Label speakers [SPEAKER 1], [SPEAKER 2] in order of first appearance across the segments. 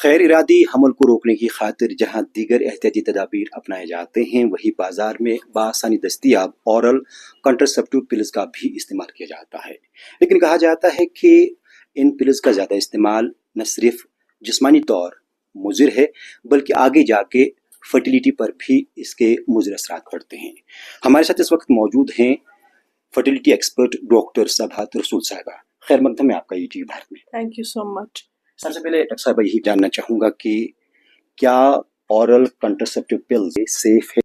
[SPEAKER 1] खैर इरादी हमल को रोकने की खातिर जहां दीगर एहतियाती तदाबीर अपनाए जाते हैं, वहीं बाजार में बआसानी दस्तयाब औरल कंट्रासेप्टिव पिल्स का भी इस्तेमाल किया जाता है। लेकिन कहा जाता है कि इन पिल्स का ज़्यादा इस्तेमाल न सिर्फ जिस्मानी तौर मुज़िर है, बल्कि आगे जाके फर्टिलिटी पर भी इसके मुज़िर असरात पड़ते हैं। हमारे साथ इस वक्त मौजूद हैं फर्टिलिटी एक्सपर्ट डॉक्टर सभात रसूल साहिबा। खैर मकदम है आपका यूट्यूब भारत में।
[SPEAKER 2] Thank you so much.
[SPEAKER 1] सबसे पहले डॉक्टर साहिबा यही जानना चाहूँगा कि क्या ओरल कंट्रासेप्टिव पिल्स सेफ है?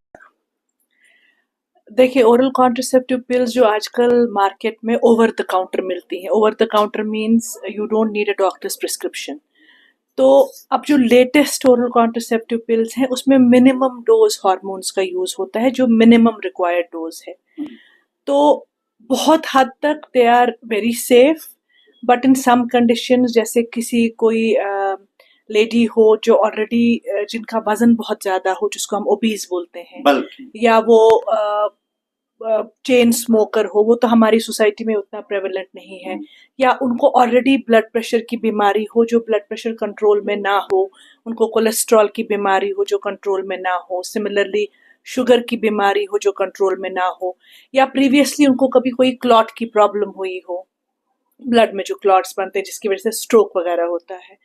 [SPEAKER 2] देखिए, ओरल कॉन्ट्रासेप्टिव पिल्स जो आजकल मार्केट में ओवर द काउंटर मिलती हैं, over the counter means you don't need a doctor's prescription. तो अब जो लेटेस्ट ओरल कॉन्ट्रासेप्टिव पिल्स हैं उसमें मिनिमम डोज हार्मोन्स का यूज होता है, जो मिनिमम रिक्वायर्ड डोज है। तो बहुत हद तक they are very safe, but in some conditions, जैसे किसी कोई लेडी हो जो ऑलरेडी जिनका वजन बहुत ज्यादा हो, जिसको हम ओबीज बोलते हैं, या वो चेन स्मोकर हो, वो तो हमारी सोसाइटी में उतना प्रेवलेंट नहीं है, या उनको ऑलरेडी ब्लड प्रेशर की बीमारी हो जो ब्लड प्रेशर कंट्रोल में ना हो, उनको कोलेस्ट्रॉल की बीमारी हो जो कंट्रोल में ना हो, सिमिलरली शुगर की बीमारी हो जो कंट्रोल में ना हो, या प्रीवियसली उनको कभी कोई क्लॉट की प्रॉब्लम हुई हो, ब्लड में जो क्लॉट्स बनते हैं जिसकी वजह से स्ट्रोक वगैरह होता है।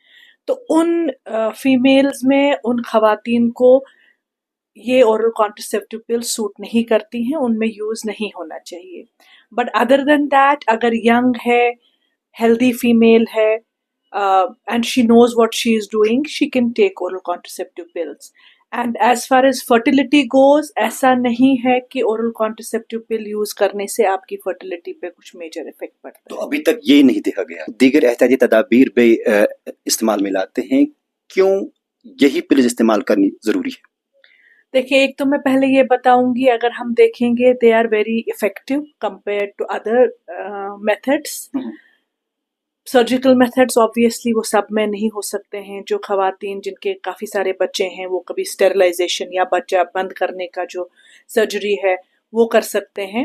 [SPEAKER 2] तो उन फीमेल्स में, उन खवातीन को ये ओरल कॉन्ट्रासेप्टिव पिल्स सूट नहीं करती हैं, उनमें यूज नहीं होना चाहिए। बट अदर देन दैट, अगर यंग है, हेल्दी फीमेल है, and she knows what she is doing, she can take oral contraceptive pills. And as far as fertility goes, ऐसा नहीं है कि ओरल कॉन्ट्रासेप्टिव पिल यूज करने से आपकी फर्टिलिटी पे कुछ मेजर इफेक्ट पड़ता है।
[SPEAKER 1] तो अभी तक ये नहीं देखा गया। दीगर एहतियाती तदाबीर भी इस्तेमाल में लाते हैं, क्यों यही पिल्स इस्तेमाल करनी जरूरी है?
[SPEAKER 2] देखिए, एक तो मैं पहले ये बताऊंगी, अगर हम देखेंगे they are very effective compare to other methods. Surgical methods obviously वो सब में नहीं हो सकते हैं। जो खवातीन जिनके काफ़ी सारे बच्चे हैं, वो कभी स्टेरिलाइजेशन या बच्चा बंद करने का जो सर्जरी है वो कर सकते हैं।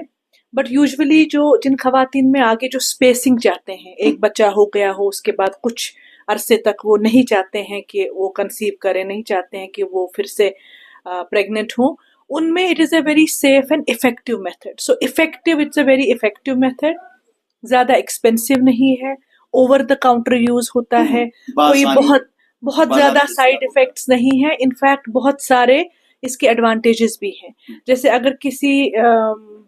[SPEAKER 2] बट यूजुअली जिन खवातीन में आगे जो स्पेसिंग चाहते हैं, एक बच्चा हो गया हो उसके बाद कुछ अरसे तक वो नहीं चाहते हैं कि वो कंसीव करें, नहीं चाहते हैं कि वो फिर से प्रेग्नेंट हो, उनमें it is a very safe and effective method. So effective, it's a very effective method, ज़्यादा एक्सपेंसिव नहीं है, ओवर द काउंटर यूज होता है, कोई बहुत ज्यादा साइड इफेक्ट्स नहीं है। इनफैक्ट बहुत सारे इसके एडवांटेजेस भी हैं। जैसे अगर किसी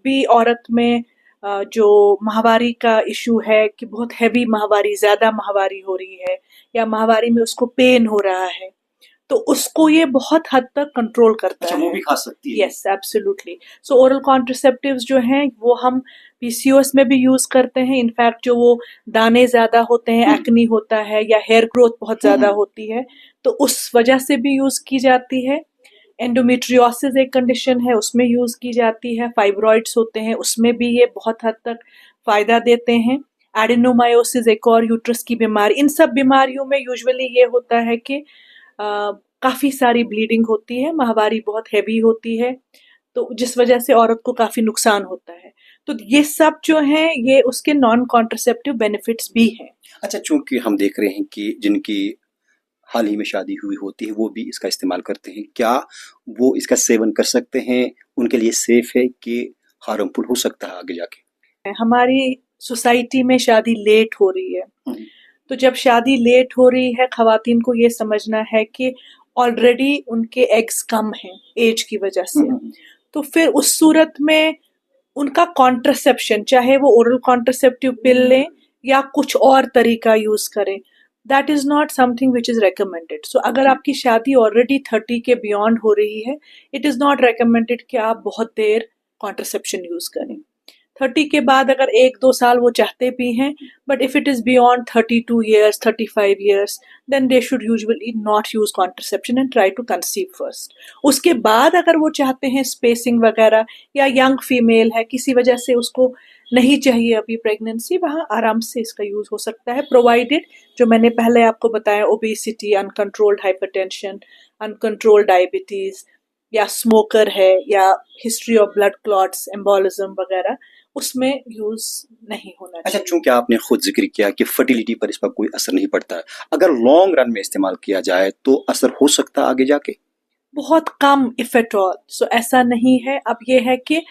[SPEAKER 2] भी औरत में जो माहवारी का इशू है कि बहुत हैवी माहवारी, ज्यादा माहवारी हो रही है, या माहवारी में उसको पेन हो रहा है, तो उसको ये बहुत हद तक कंट्रोल करता है।
[SPEAKER 1] वो भी खा सकती है।
[SPEAKER 2] Yes, absolutely. सो ओरल कॉन्ट्रासेप्टिव्स जो हैं वो हम पीसीओएस में भी यूज करते हैं। इनफैक्ट जो वो दाने ज्यादा होते हैं, एक्नी होता है, या हेयर ग्रोथ बहुत ज्यादा होती है, तो उस वजह से भी यूज की जाती है। एंडोमेट्रियोसिस एक कंडीशन है, उसमें यूज की जाती है। फाइब्रॉइड्स होते हैं, उसमें भी ये बहुत हद तक फायदा देते हैं। एडेनोमायोसिस एक और यूट्रस की बीमारी, इन सब बीमारियों में यूजुअली ये होता है कि काफी सारी ब्लीडिंग होती है, माहवारी बहुत हैवी होती है, तो जिस वजह से औरत को काफी नुकसान होता है। तो ये सब जो है ये उसके नॉन कॉन्ट्रासेप्टिव बेनिफिट्स भी हैं।
[SPEAKER 1] अच्छा, चूंकि हम देख रहे हैं कि जिनकी हाल ही में शादी हुई होती है वो भी इसका इस्तेमाल करते हैं, क्या वो इसका सेवन कर सकते हैं? उनके लिए सेफ है कि हार्मफुल हो सकता है आगे जाके?
[SPEAKER 2] हमारी सोसाइटी में शादी लेट हो रही है, तो जब शादी लेट हो रही है, खवातीन को ये समझना है कि ऑलरेडी उनके एग्स कम हैं एज की वजह से, तो फिर उस सूरत में उनका कॉन्ट्रासेप्शन, चाहे वो ओरल कॉन्ट्रासेप्टिव पिल लें या कुछ और तरीका यूज करें, that is not something which is recommended. So अगर आपकी शादी ऑलरेडी 30 के बियॉन्ड हो रही है, इट इज नॉट रेकमेंडेड कि आप बहुत देर कॉन्ट्रासेप्शन यूज करें। 30 के बाद अगर 1-2 साल वो चाहते भी हैं, but if it is beyond 32 years, 35 years, then they should usually not use contraception and try to conceive first. उसके बाद अगर वो चाहते हैं स्पेसिंग वगैरह, या यंग फीमेल है किसी वजह से उसको नहीं चाहिए अभी प्रेगनेंसी, वहाँ आराम से इसका यूज हो सकता है, प्रोवाइडेड जो मैंने पहले आपको बताया, obesity, uncontrolled hypertension, uncontrolled diabetes, या स्मोकर है, या history of blood clots, embolism वगैरह, उसमें यूज नहीं होना
[SPEAKER 1] अच्छा,
[SPEAKER 2] चाहिए।
[SPEAKER 1] चूंकि आपने खुद जिक्र किया कि फर्टिलिटी पर इस पर कोई असर नहीं पड़ता है, अगर लॉन्ग रन में इस्तेमाल किया जाए तो असर हो सकता है आगे जाके?
[SPEAKER 2] बहुत कम इफ एट ऑल। सो ऐसा नहीं है। अब ये है कि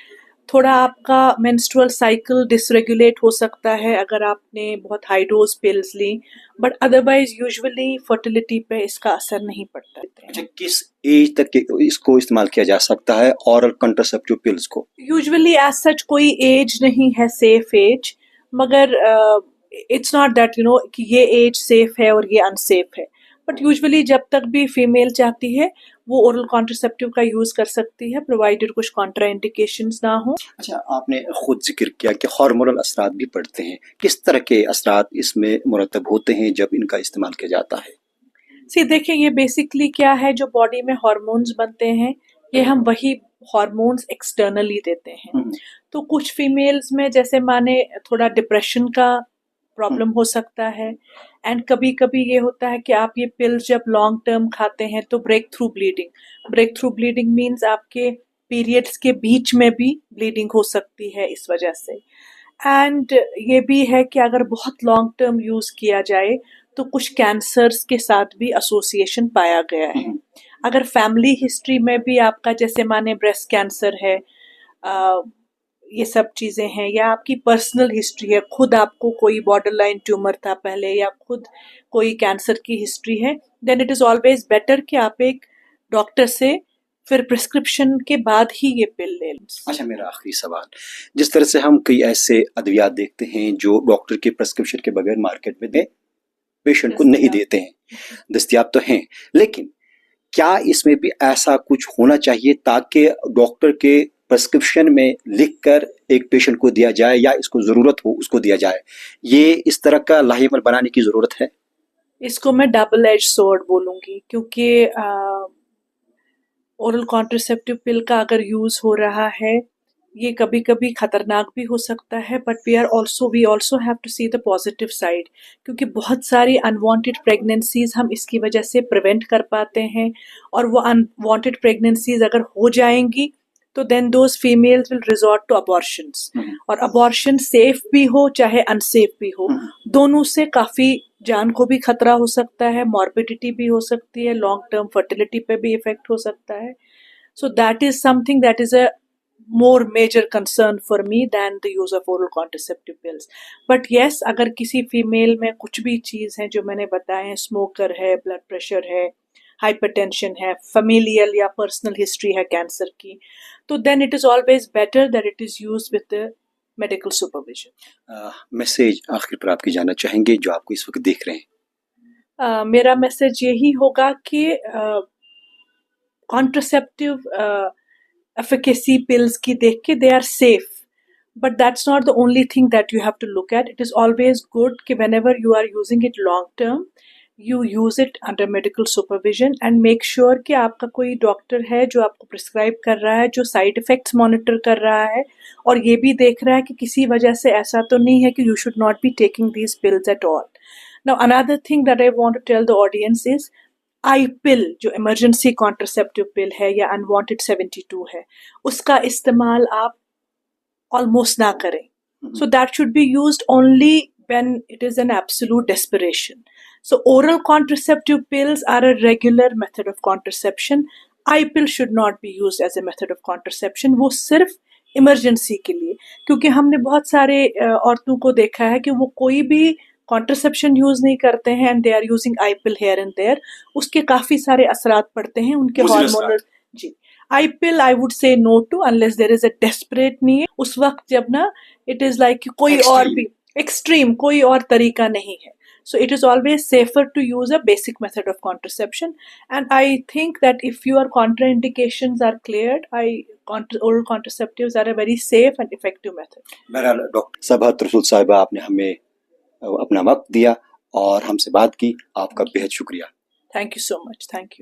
[SPEAKER 2] थोड़ा आपका मेंस्ट्रुअल साइकिल डिसरेगुलेट हो सकता है अगर आपने बहुत हाई डोज पिल्स ली, बट अदरवाइज यूजुअली फर्टिलिटी पे इसका असर नहीं पड़ता
[SPEAKER 1] अच्छा,
[SPEAKER 2] है।
[SPEAKER 1] किस एज तक इसको इस्तेमाल किया जा सकता है ऑरल कंट्रासेप्टिव पिल्स को?
[SPEAKER 2] यूजुअली एज सच कोई एज नहीं है सेफ एज, मगर इट्स नॉट दैट कि ये एज सेफ है और ये अनसेफ है, बट यूजुअली जब तक भी फीमेल चाहती है वो ओरल कॉन्ट्रासेप्टिव का यूज कर सकती है, प्रोवाइडेड कुछ कॉन्ट्राइंडिकेशंस ना हो।
[SPEAKER 1] अच्छा, आपने खुद जिक्र किया कि हार्मोनल असरात भी पड़ते हैं, किस तरह के असरात इसमें मुरतब होते हैं जब इनका इस्तेमाल किया जाता है?
[SPEAKER 2] सी देखिए, ये बेसिकली क्या है, जो बॉडी में हॉर्मोन्स बनते हैं ये हम वही हॉर्मोन्स एक्सटर्नली देते हैं। तो कुछ फीमेल्स में जैसे माने थोड़ा डिप्रेशन का प्रॉब्लम हो सकता है, एंड कभी कभी ये होता है कि आप ये पिल्स जब लॉन्ग टर्म खाते हैं तो ब्रेक थ्रू ब्लीडिंग मीन्स आपके पीरियड्स के बीच में भी ब्लीडिंग हो सकती है इस वजह से। एंड ये भी है कि अगर बहुत लॉन्ग टर्म यूज किया जाए तो कुछ कैंसर्स के साथ भी एसोसिएशन पाया गया है। अगर फैमिली हिस्ट्री में भी आपका जैसे माने ब्रेस्ट कैंसर है, ये सब चीजें हैं, या आपकी पर्सनल हिस्ट्री है, खुद आपको कोई बॉर्डर लाइन ट्यूमर था पहले, या खुद कोई कैंसर की हिस्ट्री है, then it is always better कि आप एक डॉक्टर से फिर प्रिस्क्रिप्शन के बाद ही ये पिल ले लें।
[SPEAKER 1] अच्छा, मेरा आखिरी सवाल, जिस तरह से हम कई ऐसे अद्वियात देखते हैं जो डॉक्टर के प्रिस्क्रिप्शन के बगैर मार्केट में पेशेंट को नहीं देते हैं, दस्तयाब तो हैं, लेकिन क्या इसमें भी ऐसा कुछ होना चाहिए ताकि डॉक्टर के प्रिस्क्रिप्शन में लिखकर एक पेशेंट को दिया जाए, या इसको जरूरत हो उसको दिया जाए? ये इस तरह का लाहेमल बनाने की जरूरत है।
[SPEAKER 2] इसको मैं डबल एज सोर्ड बोलूंगी, क्योंकि ओरल कॉन्ट्रासेप्टिव पिल का अगर यूज हो रहा है ये कभी कभी खतरनाक भी हो सकता है, but we also have to see the positive side, क्योंकि बहुत सारी अनवांटेड प्रेगनेंसीज हम इसकी वजह से प्रिवेंट कर पाते हैं, और वो अनवांटेड प्रेगनेंसीज अगर हो जाएंगी तो then those females will resort to abortions, और अबॉर्शन सेफ भी हो चाहे अनसेफ भी हो, दोनों से काफी जान को भी खतरा हो सकता है, मॉर्बिडिटी भी हो सकती है, लॉन्ग टर्म फर्टिलिटी पे भी इफेक्ट हो सकता है। So that is something that is a more major concern for me than the use of oral contraceptive pills. But yes, अगर किसी फीमेल में कुछ भी चीज है जो मैंने बताए हैं, स्मोकर है, ब्लड प्रेशर है, हाइपरटेंशन है, familial या पर्सनल हिस्ट्री है कैंसर की, तो then it is always better that it is used with the medical supervision.
[SPEAKER 1] Message आखिर पर आपकी जानना चाहेंगे जो आपको इस वक्त देख रहे हैं?
[SPEAKER 2] मेरा मैसेज यही होगा कि कॉन्ट्रासेप्टिव efficacy pills की देख के they are safe, but that's not the only thing that you have to look at. It is always good कि whenever you are using it long term you use it under medical supervision and make sure कि आपका कोई doctor है जो आपको prescribe कर रहा है, जो साइड इफेक्ट्स मॉनिटर कर रहा है, और ये भी देख रहा है कि किसी वजह से ऐसा तो नहीं है कि you should not be taking these pills at all. Now another thing that I want to tell the audience is आई पिल जो इमरजेंसी कॉन्ट्रासेप्टिव पिल है या अनवांटेड 72 है, उसका इस्तेमाल आप ऑलमोस्ट ना करें. So that should be used only when it is an absolute desperation. So oral contraceptive pills are a regular method of contraception. I pill should not be used as a method of contraception. वो सिर्फ emergency के लिए, क्योंकि हमने बहुत सारे औरतों को देखा है कि वो कोई भी कॉन्ट्रासेप्शन यूज नहीं करते हैं and they are using I pill here and there. उसके काफी सारे असरात पड़ते हैं उनके हार्मोनल. जी, I pill I would say no to unless there is a desperate need. उस वक्त जब ना इट इज लाइक कोई और भी एक्सट्रीम कोई और तरीका नहीं है. So it is always safer to use a basic method of contraception, and I think that if your contraindications are cleared, oral contraceptives are a very safe and effective method.
[SPEAKER 1] बहरहाल doctor Sabahat रसूल साहिबा, आपने हमें अपना वक्त दिया और हमसे बात की, आपका बेहद शुक्रिया.
[SPEAKER 2] Thank you so much. Thank you.